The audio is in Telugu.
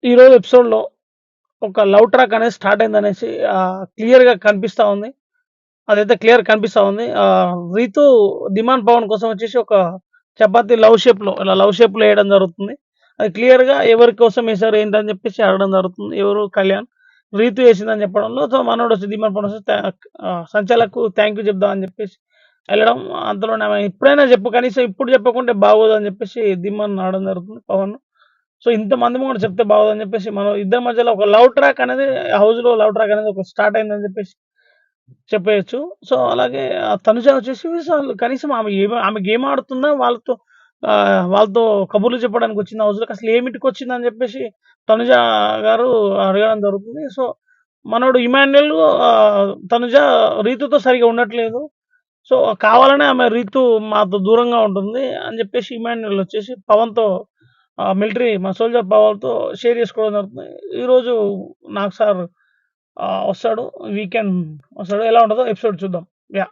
ఈరోజు ఎపిసోడ్‌లో ఒక లవ్ ట్రాక్ అనేది స్టార్ట్ అయిందనేసి క్లియర్‌గా కనిపిస్తా ఉంది. అదైతే క్లియర్ కనిపిస్తా ఉంది. 'రీతు' 'ధీమాన్ పవన్' కోసం వచ్చేసి ఒక చపాతీ లవ్ షేప్‌లో ఏయడం జరుగుతుంది. అది క్లియర్‌గా ఎవరి కోసం ఏసారు ఏంటని చెప్పేసి అడగడం జరుగుతుంది. ఎవరు కళ్యాణ్. 'రీతు' ఏసిందని చెప్పడంలో సో మనోడొచ్చి 'ధీమాన్ పవన్' వచ్చి సంచాలక్‌కు థాంక్ యూ చెప్దామని చెప్పేసి ఎళ్ళడం. అంతలోనే ఆమె ఇప్పుడైనా చెప్పు కనీసం ఇప్పుడు చెప్పకుంటే బాగోదని చెప్పేసి 'ధీమాన్' అనడం జరుగుతుంది పవన్. సో ఇంతమంది ముంగట చెప్తే బాగోదని చెప్పేసి మనం ఇద్దరి మధ్యలో ఒక లవ్ ట్రాక్ అనేది హౌస్‌లో లవ్ ట్రాక్ అనేది ఒక స్టార్ట్ అయిందని చెప్పేసి చెప్పేయొచ్చు. సో అలాగే తనుజ వచ్చేసి అసలు కనీసం ఆమె గేమ్ ఆడుతుందా? వాళ్ళతో కబుర్లు చెప్పడానికి వచ్చిందా హౌస్‌లోకి? అసలు ఏమిటికొచ్చిందని చెప్పేసి తనుజ గారు అడగడం జరుగుతుంది. సో మనోడు ఇమాన్యుల్ తనుజ రీతుతో సరిగ్గా ఉండట్లేదు. సో కావాలనే ఆమె రీతు మాతో దూరంగా ఉంటుంది అని చెప్పేసి ఇమాన్యుల్ వచ్చేసి పవన్‌తో మిలిటరీ మా సోల్జర్ పవన్‌తో షేర్ చేసుకోవడం జరుగుతుంది. ఈరోజు నాగ్ సార్ వస్తాడు. వీకెండ్ వస్తాడు. ఎలా ఉంటదో ఎపిసోడ్ చూద్దాం. యాహ్!